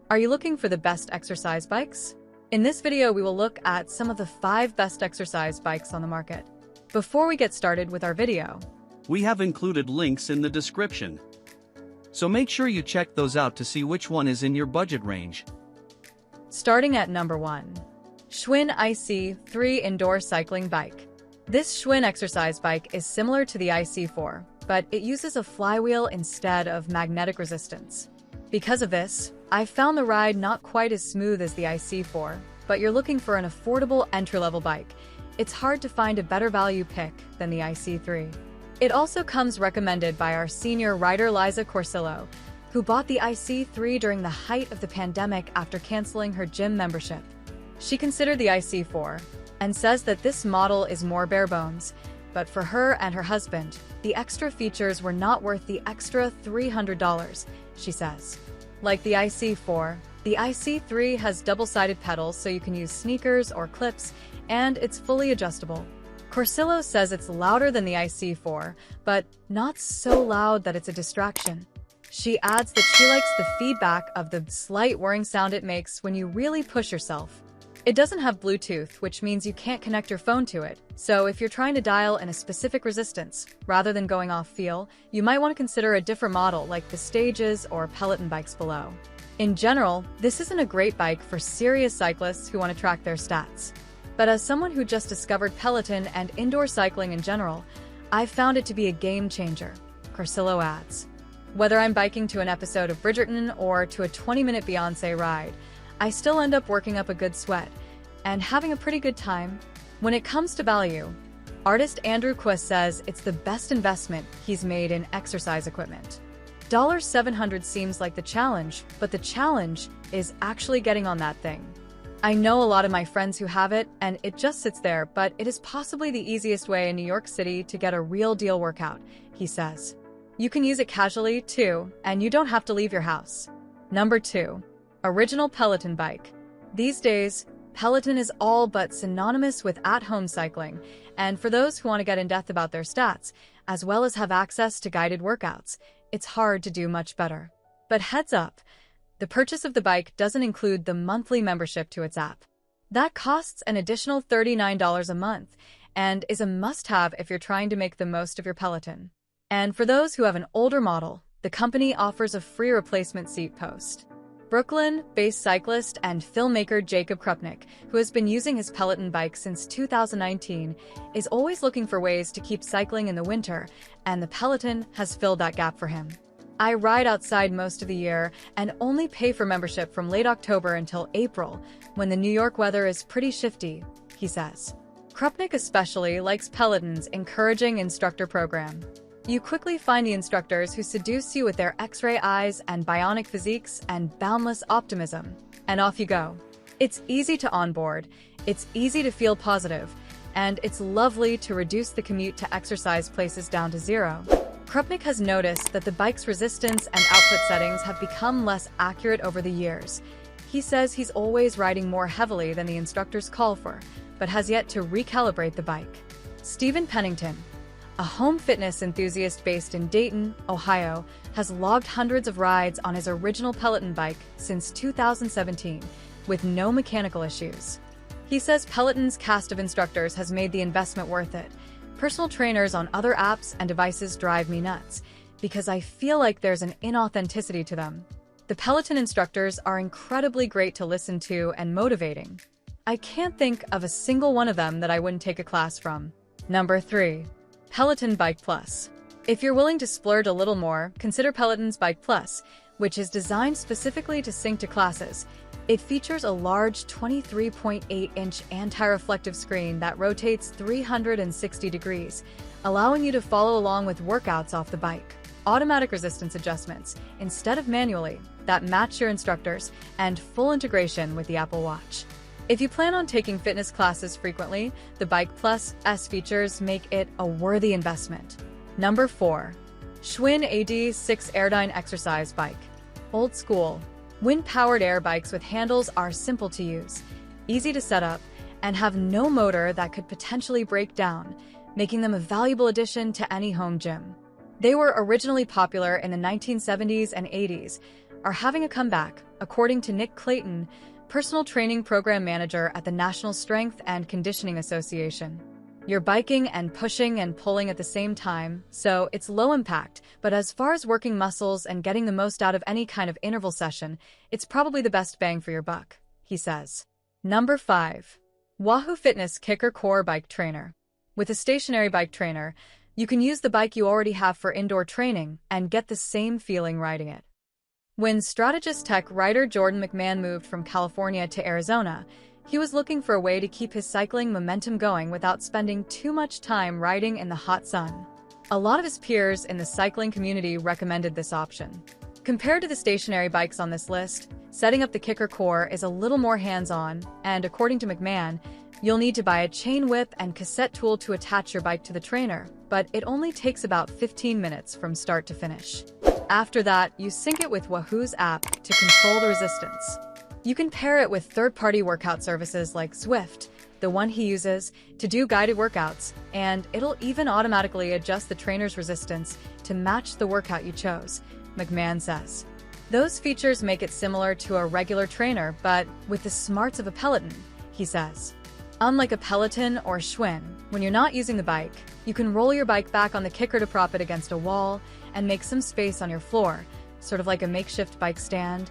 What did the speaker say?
Are you looking for the best exercise bikes? In this video, we will look at some of the 5 best exercise bikes on the market. Before we get started with our video, we have included links in the description. So make sure you check those out to see which one is in your budget range. Starting at number 1. Schwinn IC3 Indoor Cycling Bike. This Schwinn exercise bike is similar to the IC4, but it uses a flywheel instead of magnetic resistance. Because of this, I've found the ride not quite as smooth as the IC4, but you're looking for an affordable entry-level bike. It's hard to find a better value pick than the IC3. It also comes recommended by our senior rider Liza Corsillo, who bought the IC3 during the height of the pandemic after canceling her gym membership. She considered the IC4 and says that this model is more bare bones, but for her and her husband, the extra features were not worth the extra $300, she says. Like the IC4, the IC3 has double-sided pedals so you can use sneakers or clips, and it's fully adjustable. Corsillo says it's louder than the IC4, but not so loud that it's a distraction. She adds that she likes the feedback of the slight whirring sound it makes when you really push yourself. It doesn't have Bluetooth, which means you can't connect your phone to it, so if you're trying to dial in a specific resistance, rather than going off feel, you might want to consider a different model like the Stages or Peloton bikes below. In general, this isn't a great bike for serious cyclists who want to track their stats. But as someone who just discovered Peloton and indoor cycling in general, I've found it to be a game changer, Corsillo adds. Whether I'm biking to an episode of Bridgerton or to a 20-minute Beyoncé ride, I still end up working up a good sweat and having a pretty good time. When it comes to value, artist Andrew Quist says it's the best investment he's made in exercise equipment. $700 seems like the challenge, but the challenge is actually getting on that thing. I know a lot of my friends who have it, and it just sits there, but it is possibly the easiest way in New York City to get a real deal workout, he says. You can use it casually, too, and you don't have to leave your house. Number 2. Original Peloton Bike. These days, Peloton is all but synonymous with at-home cycling, and for those who want to get in depth about their stats, as well as have access to guided workouts, it's hard to do much better. But heads up, the purchase of the bike doesn't include the monthly membership to its app. That costs an additional $39 a month, and is a must-have if you're trying to make the most of your Peloton. And for those who have an older model, the company offers a free replacement seat post. Brooklyn-based cyclist and filmmaker Jacob Krupnik, who has been using his Peloton bike since 2019, is always looking for ways to keep cycling in the winter, and the Peloton has filled that gap for him. I ride outside most of the year and only pay for membership from late October until April, when the New York weather is pretty shifty, he says. Krupnik especially likes Peloton's encouraging instructor program. You quickly find the instructors who seduce you with their X-ray eyes and bionic physiques and boundless optimism, and off you go. It's easy to onboard, it's easy to feel positive, and it's lovely to reduce the commute to exercise places down to 0. Krupnik has noticed that the bike's resistance and output settings have become less accurate over the years. He says he's always riding more heavily than the instructors call for, but has yet to recalibrate the bike. Stephen Pennington, a home fitness enthusiast based in Dayton, Ohio, has logged hundreds of rides on his original Peloton bike since 2017, with no mechanical issues. He says Peloton's cast of instructors has made the investment worth it. Personal trainers on other apps and devices drive me nuts, because I feel like there's an inauthenticity to them. The Peloton instructors are incredibly great to listen to and motivating. I can't think of a single one of them that I wouldn't take a class from. Number 3. Peloton Bike Plus. If you're willing to splurge a little more, consider Peloton's Bike Plus, which is designed specifically to sync to classes. It features a large 23.8-inch anti-reflective screen that rotates 360 degrees, allowing you to follow along with workouts off the bike. Automatic resistance adjustments, instead of manually, that match your instructors, and full integration with the Apple Watch. If you plan on taking fitness classes frequently, the Bike Plus' features make it a worthy investment. Number 4. Schwinn AD6 Airdyne Exercise Bike. Old school, wind-powered air bikes with handles are simple to use, easy to set up, and have no motor that could potentially break down, making them a valuable addition to any home gym. They were originally popular in the 1970s and 80s, are having a comeback, according to Nick Clayton, personal training program manager at the National Strength and Conditioning Association. You're biking and pushing and pulling at the same time, so it's low impact, but as far as working muscles and getting the most out of any kind of interval session, it's probably the best bang for your buck, he says. Number 5. Wahoo Fitness Kicker Core Bike Trainer. With a stationary bike trainer, you can use the bike you already have for indoor training and get the same feeling riding it. When strategist tech writer Jordan McMahon moved from California to Arizona, he was looking for a way to keep his cycling momentum going without spending too much time riding in the hot sun. A lot of his peers in the cycling community recommended this option. Compared to the stationary bikes on this list, setting up the Kicker Core is a little more hands-on, and according to McMahon, you'll need to buy a chain whip and cassette tool to attach your bike to the trainer, but it only takes about 15 minutes from start to finish. After that, you sync it with Wahoo's app to control the resistance. You can pair it with third-party workout services like Zwift, the one he uses, to do guided workouts, and it'll even automatically adjust the trainer's resistance to match the workout you chose, McMahon says. Those features make it similar to a regular trainer, but with the smarts of a Peloton, he says. Unlike a Peloton or Schwinn, when you're not using the bike, you can roll your bike back on the kicker to prop it against a wall and make some space on your floor, sort of like a makeshift bike stand,